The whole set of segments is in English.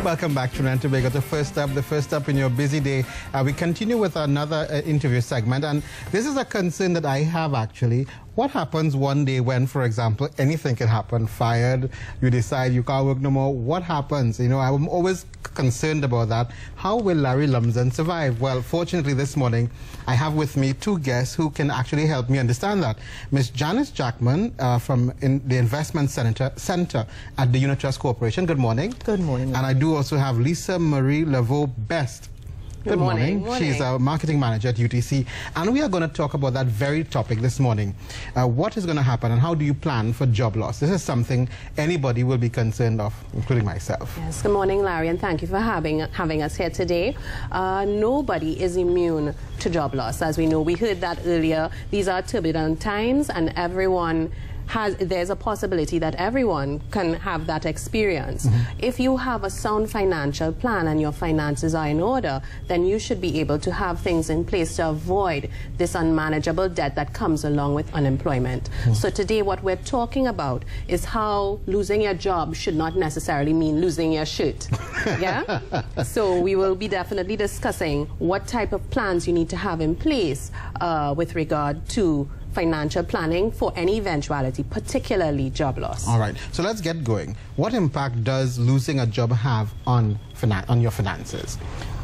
Welcome back to Trinidad and Tobago. The first up in your busy day. We continue with another interview segment, and this is a concern that I have actually. What happens one day when, for example, anything can happen? Fired, you decide you can't work no more. What happens? You know, I'm always concerned about that. How will Larry Lumsden survive? Well, fortunately, this morning, I have with me two guests who can actually help me understand that. Ms. Janice Jackman from the Investment Center at the Unit Trust Corporation. Good morning. Good morning. And I do also have Lisa Marie Veau-Best. Good morning. She's a marketing manager at UTC, and we are going to talk about that very topic this morning. What is going to happen, and how do you plan for job loss? This is something anybody will be concerned of, including myself. Yes. Good morning, Larry, and thank you for having us here today. Nobody is immune to job loss, as we know. We heard that earlier. These are turbulent times, and there's a possibility that everyone can have that experience. If you have a sound financial plan and your finances are in order, then you should be able to have things in place to avoid this unmanageable debt that comes along with unemployment. So today what we're talking about is how losing your job should not necessarily mean losing your shirt. Yeah? So we will be definitely discussing what type of plans you need to have in place with regard to financial planning for any eventuality, particularly job loss. All right, so let's get going. What impact does losing a job have on your finances?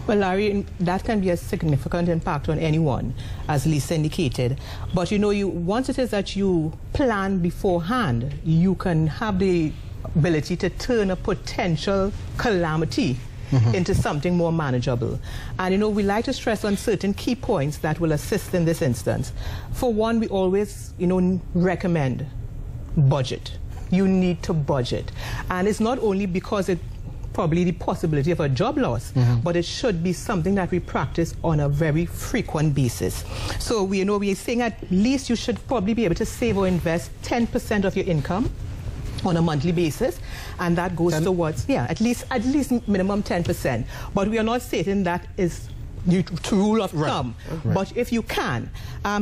Well, Larry, that can be a significant impact on anyone, as Lisa indicated. But you know, once it is that you plan beforehand, you can have the ability to turn a potential calamity into something more manageable. And you know, we like to stress on certain key points that will assist in this instance. For one, we always, you know, recommend budget. You need to budget. And it's not only because it probably the possibility of a job loss, but it should be something that we practice on a very frequent basis. So we are saying at least you should probably be able to save or invest 10% of your income on a monthly basis, and that goes towards, at least minimum 10%. But we are not stating that is the rule of thumb, but if you can.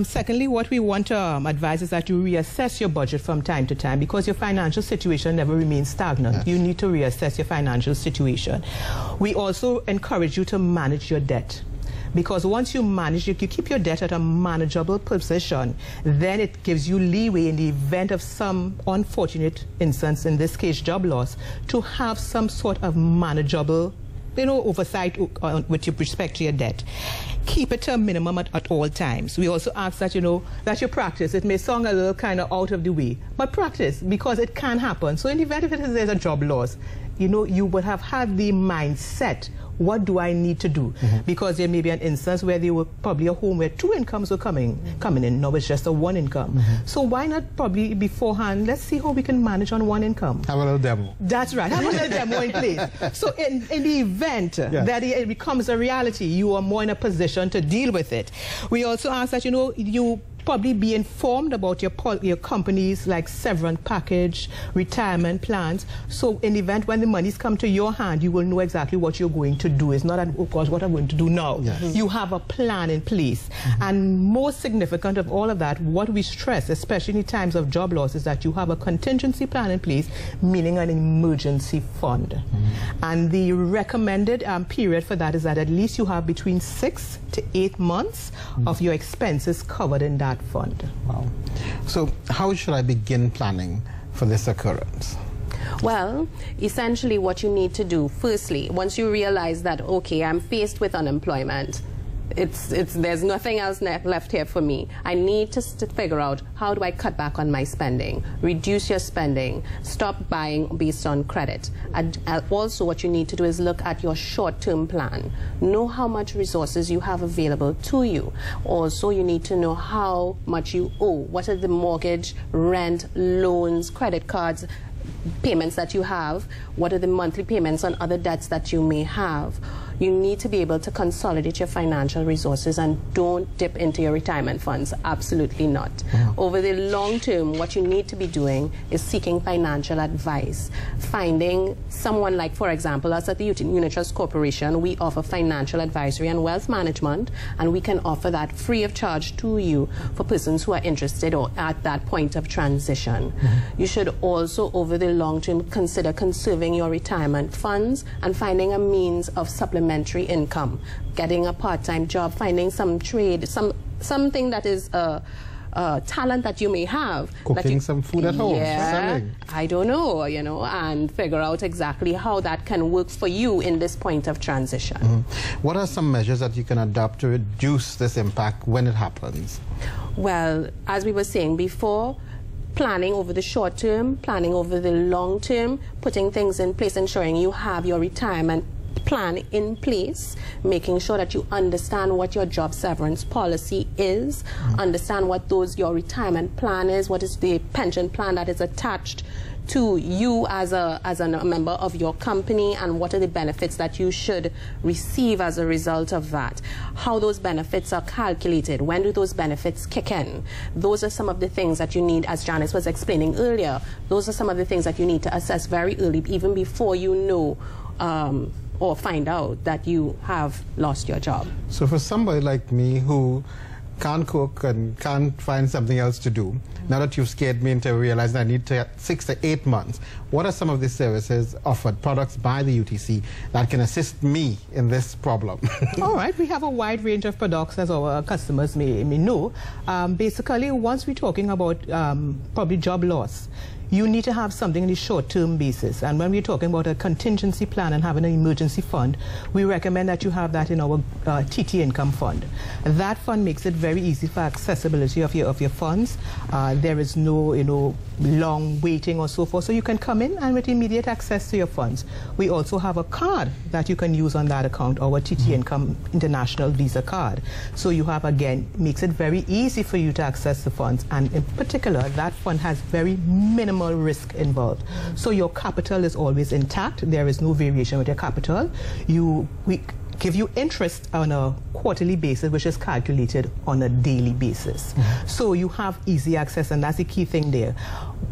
Secondly, what we want to advise is that you reassess your budget from time to time, because your financial situation never remains stagnant. You need to reassess your financial situation. We also encourage you to manage your debt, because once you manage it, you keep your debt at a manageable position, then it gives you leeway in the event of some unfortunate instance, in this case job loss, to have some sort of manageable, you know, oversight with respect to your debt. Keep it to a minimum at all times. We also ask that, you know, that you practice. It may sound a little kind of out of the way, but practice, because it can happen. So in the event if there's a job loss, you know, you would have had the mindset, what do I need to do? Because there may be an instance where there were probably a home where two incomes were coming in. Now it's just a one income. So why not probably beforehand, let's see how we can manage on one income. Have a little demo. That's right. Have a little demo in place. So in the event that it becomes a reality, you are more in a position to deal with it. We also ask that, you know, you probably be informed about your company's like severance package, retirement plans. So in the event when the monies come to your hand, you will know exactly what you're going to do. It's not that, of course, what I'm going to do now. You have a plan in place. And most significant of all of that, what we stress, especially in times of job loss, is that you have a contingency plan in place, meaning an emergency fund. And the recommended period for that is that at least you have between 6 to 8 months of your expenses covered in that fund. Wow. So how should I begin planning for this occurrence? Well, essentially what you need to do, firstly, once you realize that, okay, I'm faced with unemployment, there's nothing else left here for me. I need to figure out, how do I cut back on my spending? Reduce your spending. Stop buying based on credit. And also what you need to do is look at your short-term plan. Know how much resources you have available to you. Also, you need to know how much you owe. What are the mortgage, rent, loans, credit cards, payments that you have? What are the monthly payments on other debts that you may have? You need to be able to consolidate your financial resources and don't dip into your retirement funds. Absolutely not. Over the long term, what you need to be doing is seeking financial advice. Finding someone like, for example, us at the Unit Trust Corporation, we offer financial advisory and wealth management, and we can offer that free of charge to you for persons who are interested or at that point of transition. You should also, over the long term, consider conserving your retirement funds and finding a means of supplementary income, getting a part-time job, finding some trade, something that is a talent that you may have. Cooking some food at home, selling. I don't know, you know, and figure out exactly how that can work for you in this point of transition. What are some measures that you can adopt to reduce this impact when it happens? Well, as we were saying before, planning over the short term, planning over the long term, putting things in place, ensuring you have your retirement plan in place, making sure that you understand what your job severance policy is, understand what your retirement plan is, what is the pension plan that is attached to you as a member of your company, and what are the benefits that you should receive as a result of that. How those benefits are calculated, when do those benefits kick in. Those are some of the things that you need, as Janice was explaining earlier, those are some of the things that you need to assess very early, even before you know or find out that you have lost your job. So for somebody like me who can't cook and can't find something else to do, now that you've scared me into realizing I need to 6 to 8 months, what are some of the services offered, products by the UTC that can assist me in this problem? All right, we have a wide range of products, as our customers may know. Basically, once we're talking about probably job loss, you need to have something in the short-term basis. And when we're talking about a contingency plan and having an emergency fund, we recommend that you have that in our TT income fund. That fund makes it very easy for accessibility of your funds. There is no long waiting or so forth. So you can come in and with immediate access to your funds. We also have a card that you can use on that account, our TT Income International Visa card. So you have, again, makes it very easy for you to access the funds. And in particular, that fund has very minimal risk involved. So your capital is always intact. There is no variation with your capital. We give you interest on a quarterly basis, which is calculated on a daily basis. So you have easy access, and that's the key thing there.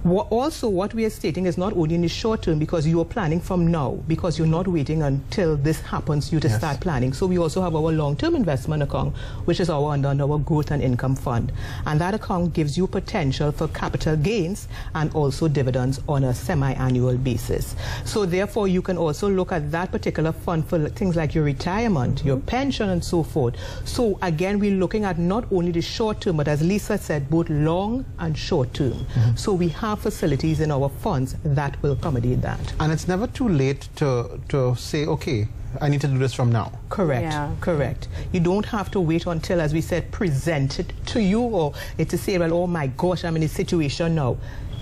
Also, what we are stating is not only in the short term, because you are planning from now, because you're not waiting until this happens you to start planning. So we also have our long-term investment account, which is under our growth and income fund. And that account gives you potential for capital gains and also dividends on a semi-annual basis. So therefore, you can also look at that particular fund for things like your retirement, your pension, and so forth. So again, we're looking at not only the short term, but as Lisa said, both long and short term. So we have facilities in our funds that will accommodate that. And it's never too late to say, okay, I need to do this from now. Correct, correct. You don't have to wait until, as we said, presented to you, or to say, well, oh my gosh, I'm in a situation now.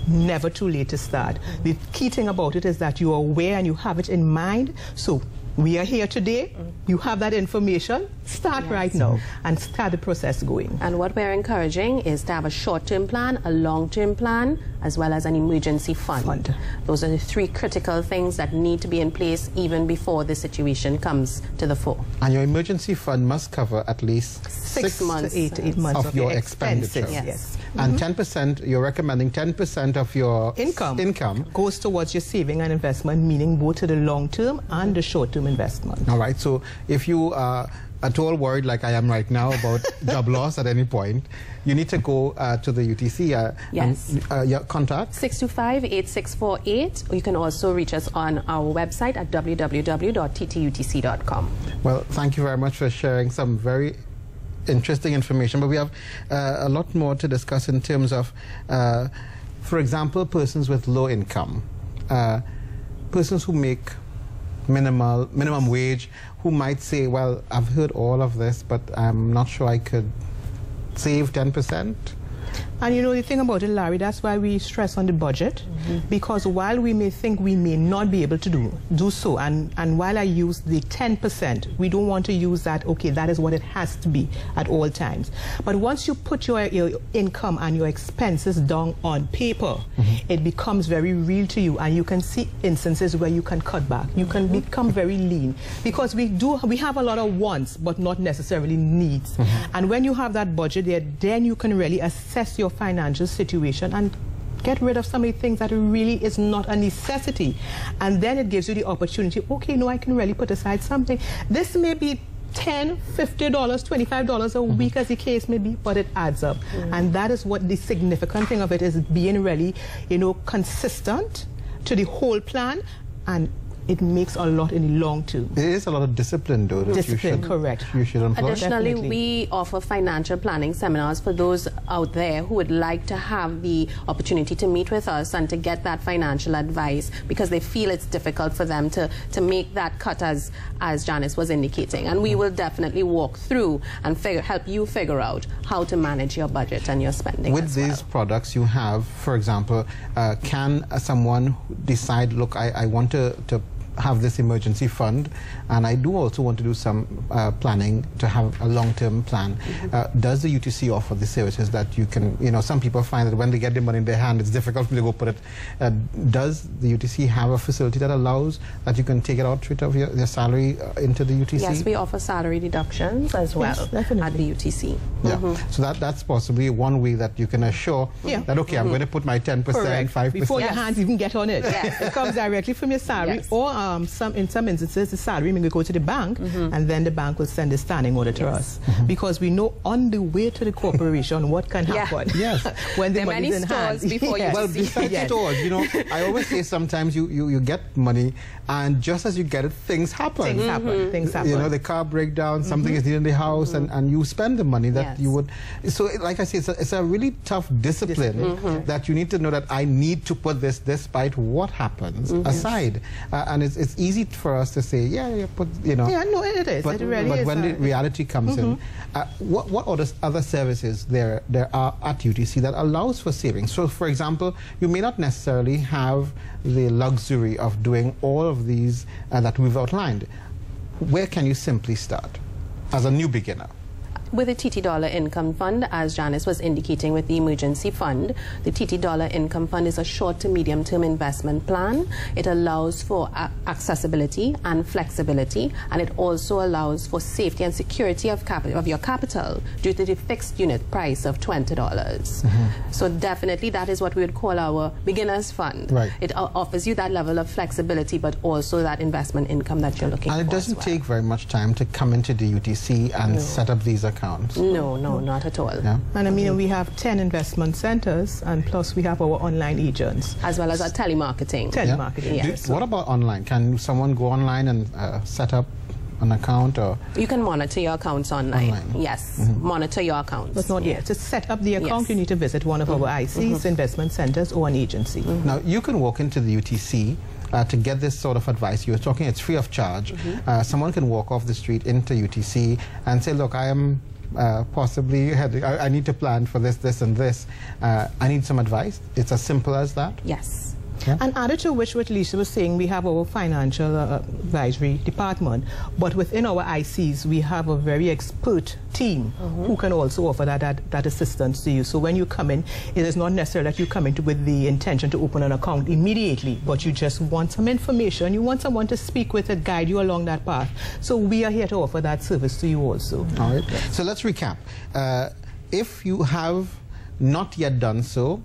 Never too late to start. The key thing about it is that you are aware and you have it in mind. So we are here today. You have that information. Start right now and start the process going. And what we're encouraging is to have a short-term plan, a long-term plan, as well as an emergency fund. Those are the three critical things that need to be in place even before the situation comes to the fore. And your emergency fund must cover at least 6 months to 8 months of your expenditure. Yes. And 10%, you're recommending 10% of your income goes towards your saving and investment, meaning both to the long-term and the short-term investment. All right, so if you are at all worried like I am right now about job loss at any point, you need to go to the UTC and your contact 625-8648, or you can also reach us on our website at www.ttutc.com. Well, thank you very much for sharing some very interesting information, but we have a lot more to discuss in terms of, for example, persons with low income, persons who make minimum wage, who might say, well, I've heard all of this, but I'm not sure I could save 10%. And you know, the thing about it, Larry, that's why we stress on the budget, because while we may think we may not be able to do so, and while I use the 10%, we don't want to use that, okay, that is what it has to be at all times. But once you put your income and your expenses down on paper, it becomes very real to you, and you can see instances where you can cut back. You can become very lean, because we have a lot of wants, but not necessarily needs. And when you have that budget there, then you can really assess your financial situation and get rid of some of the things that really is not a necessity. And then it gives you the opportunity, okay, no, I can really put aside something. This may be $10, $50, $25 a week, as the case may be, but it adds up. And that is what the significant thing of it is, being really, you know, consistent to the whole plan, and it makes a lot in the long term. There is a lot of discipline, though. Discipline, correct. You should employ. Additionally, Definitely. we offer financial planning seminars for those out there who would like to have the opportunity to meet with us and to get that financial advice, because they feel it's difficult for them to make that cut, as Janice was indicating. And we will definitely walk through and help you figure out how to manage your budget and your spending. With these products you have, for example, can someone decide, look, I want to have this emergency fund, and I do also want to do some planning to have a long-term plan. Does the UTC offer the services that you can, you know, some people find that when they get the money in their hand, it's difficult for them to go put it. Does the UTC have a facility that allows that you can take it out of your salary into the UTC? Yes, we offer salary deductions as well at the UTC. Yeah, so that's possibly one way that you can assure that, okay, I'm going to put my 10%, 5%. Before your hands even get on it. It comes directly from your salary, or in some instances, the salary may go to the bank, and then the bank will send a standing order to us, because we know on the way to the corporation what can happen. When the money is in hand. Before you well, besides stores, you know, I always say sometimes you get money, and just as you get it, things happen. Things happen. You know, the car breakdown, something is needed in the house, and you spend the money that you would. So, like I say, it's a really tough discipline that you need to know that I need to put this, despite what happens, aside. And it's easy for us to say, put, you know. Yeah, no, it is. But, it really but is. when the reality comes in, what other services there are at UTC that allows for savings? So, for example, you may not necessarily have the luxury of doing all of these that we've outlined. Where can you simply start as a new beginner? With the TT Dollar Income Fund, as Janice was indicating with the emergency fund, the TT Dollar Income Fund is a short to medium term investment plan. It allows for accessibility and flexibility, and it also allows for safety and security of your capital due to the fixed unit price of $20. So definitely that is what we would call our beginner's fund. It offers you that level of flexibility, but also that investment income that you're looking for. And it doesn't take very much time to come into the UTC and set up these accounts. No, not at all. Yeah. And I mean, we have 10 investment centers, and plus we have our online agents. As well as our telemarketing. What about online? Can someone go online and set up an account? Or you can monitor your accounts online. Yes, monitor your accounts. But not yet. To set up the account, you need to visit one of our ICs, investment centers, or an agency. Now, you can walk into the UTC to get this sort of advice. You were talking, it's free of charge. Someone can walk off the street into UTC and say, look, I am possibly, I need to plan for this, this, and this. I need some advice. It's as simple as that? Yes. Yeah. And added to which, what Lisa was saying, we have our financial advisory department, but within our ICs, we have a very expert team who can also offer that assistance to you. So when you come in, it is not necessarily that you come in with the intention to open an account immediately, but you just want some information, you want someone to speak with and guide you along that path. So we are here to offer that service to you also. All right. So let's recap. If you have not yet done so,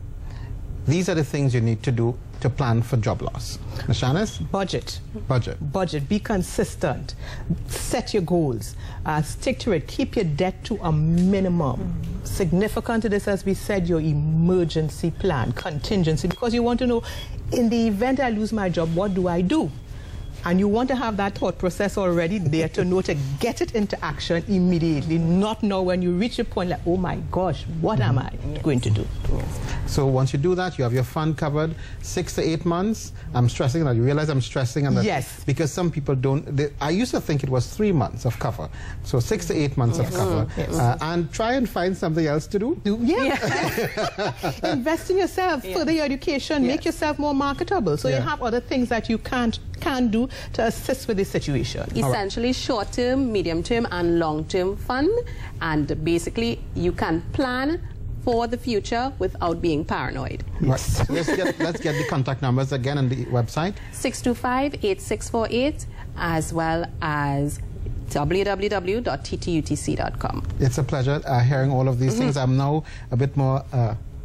these are the things you need to do to plan for job loss. Ms. Janice? Budget. Budget. Be consistent. Set your goals. Stick to it. Keep your debt to a minimum. Significant to this, as we said, your emergency plan, contingency, because you want to know, in the event I lose my job, what do I do? And you want to have that thought process already there to know to get it into action immediately, not know when you reach a point like, oh my gosh, what am I going to do? So once you do that, you have your fund covered 6 to 8 months. I'm stressing that. You realize I'm stressing on that. Yes. Because some people don't. I used to think it was 3 months of cover. So 6 to 8 months of cover. Yes. And try and find something else to do. Invest in yourself, further your education, make yourself more marketable. So you have other things that you can do to assist with this situation. Essentially short-term, medium-term and long-term fund, and basically you can plan for the future without being paranoid. Yes. Let's get the contact numbers again and the website. 625-8648 as well as www.ttutc.com. It's a pleasure hearing all of these things. I'm now a bit more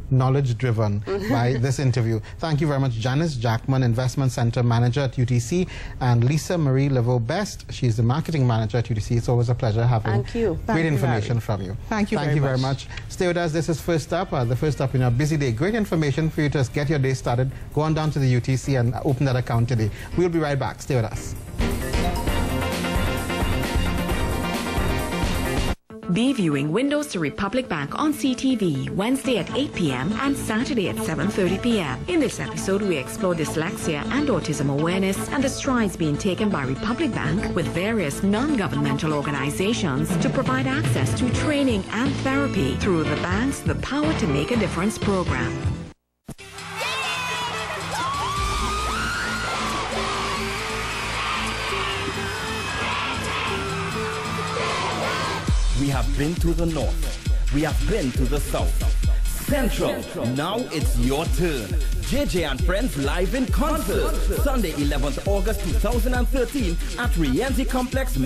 knowledge-driven by this interview. Thank you very much, Janice Jackman, Investment Center Manager at UTC, and Lisa Marie Veau-Best. She's the Marketing Manager at UTC. It's always a pleasure having great information from you. Thank you very much. Stay with us. This is First Up, the First Up in your busy day. Great information for you to get your day started. Go on down to the UTC and open that account today. We'll be right back. Stay with us. Be viewing Windows to Republic Bank on CTV, Wednesday at 8 p.m. and Saturday at 7:30 p.m. In this episode, we explore dyslexia and autism awareness and the strides being taken by Republic Bank with various non-governmental organizations to provide access to training and therapy through the bank's The Power to Make a Difference program. We have been to the north. We have been to the south. Central. Now it's your turn. JJ and Friends live in concert. Sunday, 11th August 2013 at Rienzi Complex.